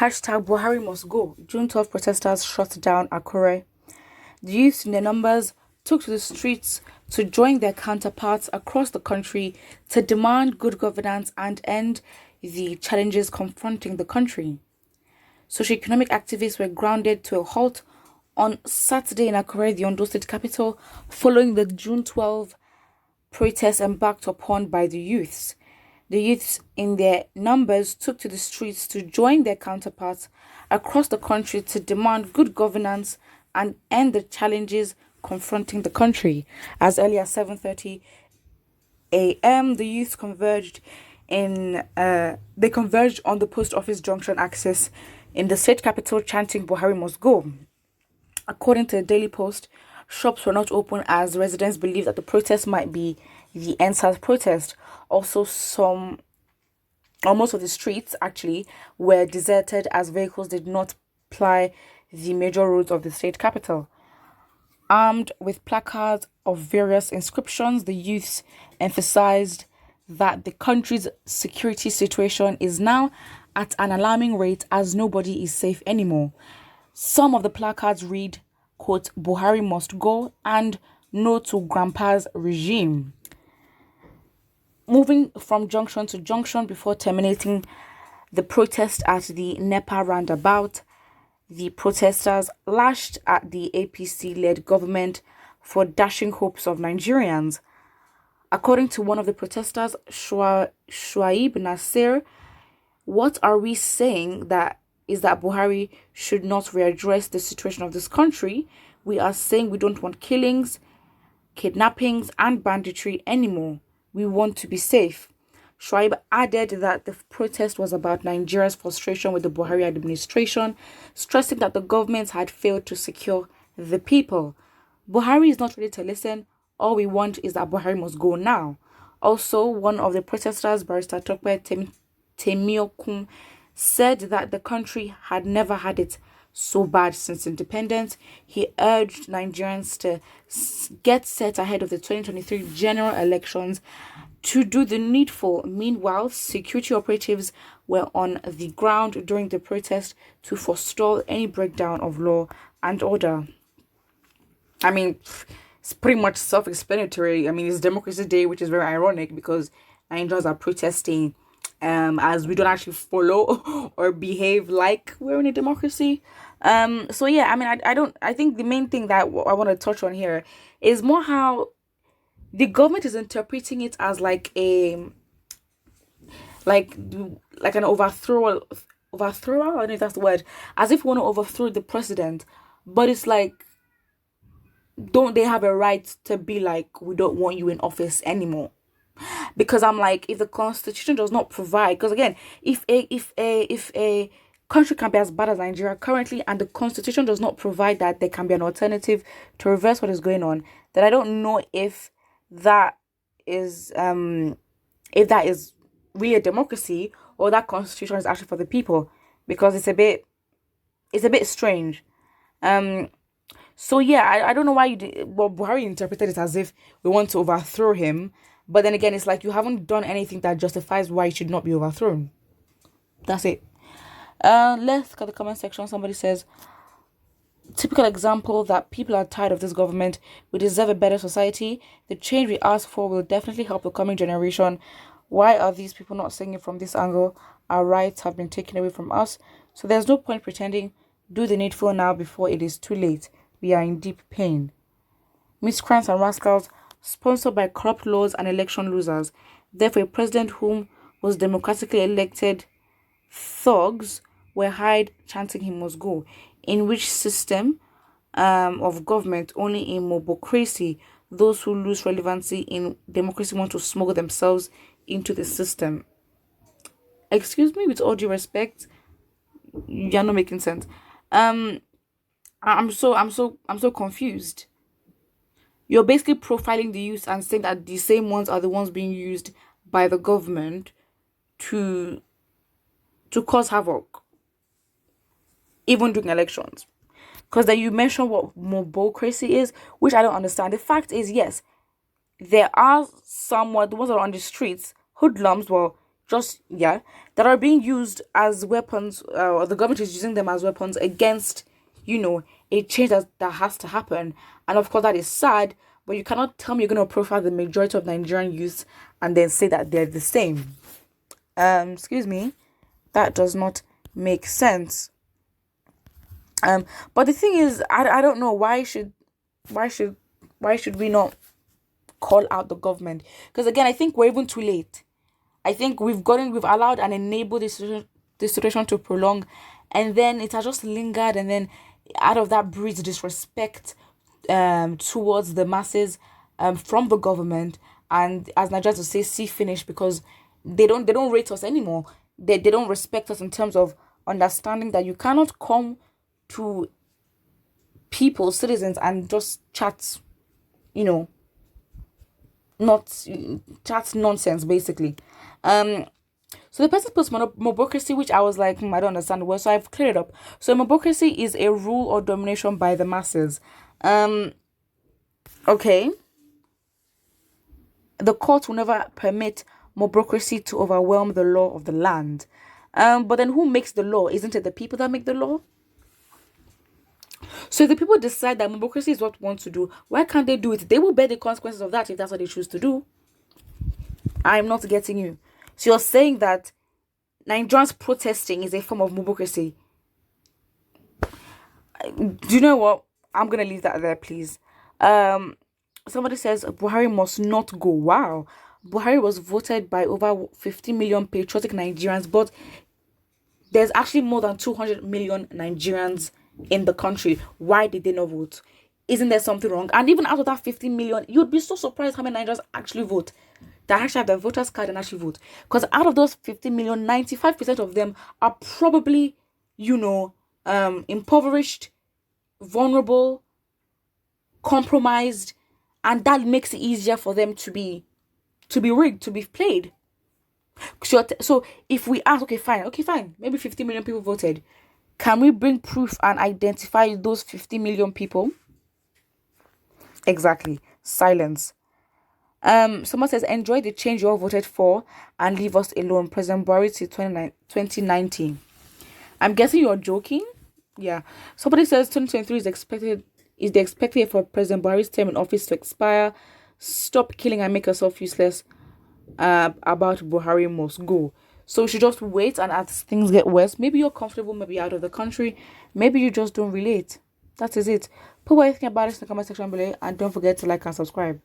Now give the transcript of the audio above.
Hashtag Buhari must go. June 12 protesters shut down Akure. The youth in their numbers took to the streets to join their counterparts across the country to demand good governance and end the challenges confronting the country. Socio-economic activists were grounded to a halt on Saturday in Akure, the Ondo State capital, following the June 12 protests embarked upon by the youths. The youths in their numbers took to the streets to join their counterparts across the country to demand good governance and end the challenges confronting the country. As early as 7:30 a.m., the youths converged on the post office junction axis in the state capital, chanting "Buhari must go." According to the Daily Post, shops were not open as residents believed that the protest might be the NSAS protest. Also, most of the streets actually were deserted as vehicles did not ply the major roads of the state capital. Armed with placards of various inscriptions, the youths emphasized that the country's security situation is now at an alarming rate as nobody is safe anymore. Some of the placards read, quote, "Buhari must go" and "No to Grandpa's regime." Moving from junction to junction before terminating the protest at the NEPA roundabout, the protesters lashed at the APC-led government for dashing hopes of Nigerians. According to one of the protesters, Shuaib Nasir, "What are we saying that Buhari should not readdress the situation of this country? We are saying we don't want killings, kidnappings, and banditry anymore. We want to be safe." Shuaib added that the protest was about Nigeria's frustration with the Buhari administration, stressing that the government had failed to secure the people. Buhari is not ready to listen. All we want is that Buhari must go now. Also, one of the protesters, Barrister Tope Temiokun, said that the country had never had it so bad since independence. He urged Nigerians to get set ahead of the 2023 general elections to do the needful. Meanwhile, security operatives were on the ground during the protest to forestall any breakdown of law and order. I mean, it's pretty much self-explanatory. I mean, it's Democracy Day, which is very ironic because Nigerians are protesting as we don't actually follow or behave like we're in a democracy. So yeah, I mean, I think the main thing that I want to touch on here is more how the government is interpreting it as like an overthrow. I don't know if that's the word. As if we want to overthrow the president, but it's like, don't they have a right to be like, we don't want you in office anymore? Because I'm like, if the constitution does not provide, because again, if a country can be as bad as Nigeria currently, and the constitution does not provide that there can be an alternative to reverse what is going on, then I don't know if that is really a democracy, or that constitution is actually for the people, because it's a bit strange. So yeah, I don't know why Buhari interpreted it as if we want to overthrow him. But then again, it's like you haven't done anything that justifies why he should not be overthrown. That's it. Let's look at the comment section. Somebody says, typical example that people are tired of this government. We deserve a better society. The change we ask for will definitely help the coming generation. Why are these people not saying it from this angle? Our rights have been taken away from us. So there's no point pretending. Do the needful now before it is too late. We are in deep pain. Miscreants and rascals, sponsored by corrupt laws and election losers. Therefore, a president whom was democratically elected, thugs were hired chanting he must go. In which system of government, only in mobocracy, those who lose relevancy in democracy want to smuggle themselves into the system. Excuse me, with all due respect, you're not making sense. I'm so confused. You're basically profiling the youth and saying that the same ones are the ones being used by the government to cause havoc, even during elections. Because then you mention what mobocracy is, which I don't understand. The fact is, yes, there are somewhat, the ones that are on the streets, hoodlums, well, that are being used as weapons, or the government is using them as weapons against, a change that has to happen. And of course, that is sad, but you cannot tell me you're going to profile the majority of Nigerian youth and then say that they're the same. Excuse me, that does not make sense. But the thing is, I don't know why should we not call out the government? Because again, I think we're even too late. I think we've allowed and enabled this situation to prolong, and then it has just lingered, and then out of that breeds disrespect towards the masses from the government, and as Nigerians would say, see finish, because they don't rate us anymore. They don't respect us in terms of understanding that you cannot come to people, citizens, and just chat, you know, not chat nonsense basically. So the person puts mobocracy, which I was like, I don't understand the word, so I've cleared it up. So mobocracy is a rule or domination by the masses. Okay. The court will never permit mobocracy to overwhelm the law of the land. But then who makes the law? Isn't it the people that make the law? So if the people decide that mobocracy is what we want to do, why can't they do it? They will bear the consequences of that if that's what they choose to do. I'm not getting you. So you're saying that Nigerians protesting is a form of mobocracy. Do you know what? I'm gonna leave that there, please. Somebody says Buhari must not go. Wow. Buhari was voted by over 50 million patriotic Nigerians, but there's actually more than 200 million Nigerians in the country. Why did they not vote? Isn't there something wrong? And even out of that 50 million, you'd be so surprised how many Nigerians actually vote. That actually have their voters card and actually vote. Because out of those 50 million, 95% of them are probably, impoverished, vulnerable, compromised, and that makes it easier for them to be rigged, to be played. So if we ask, okay, fine, maybe 50 million people voted, can we bring proof and identify those 50 million people? Exactly. Silence. Someone says, enjoy the change you all voted for and leave us alone. President Buhari to 2019. I'm guessing you're joking. Yeah. Somebody says 2023 is the expected year for President Buhari's term in office to expire. Stop killing and make yourself useless. About Buhari must go. So we should just wait, and as things get worse, maybe you're comfortable, maybe out of the country, maybe you just don't relate. That is it. Put what you think about it in the comment section below, and don't forget to like and subscribe.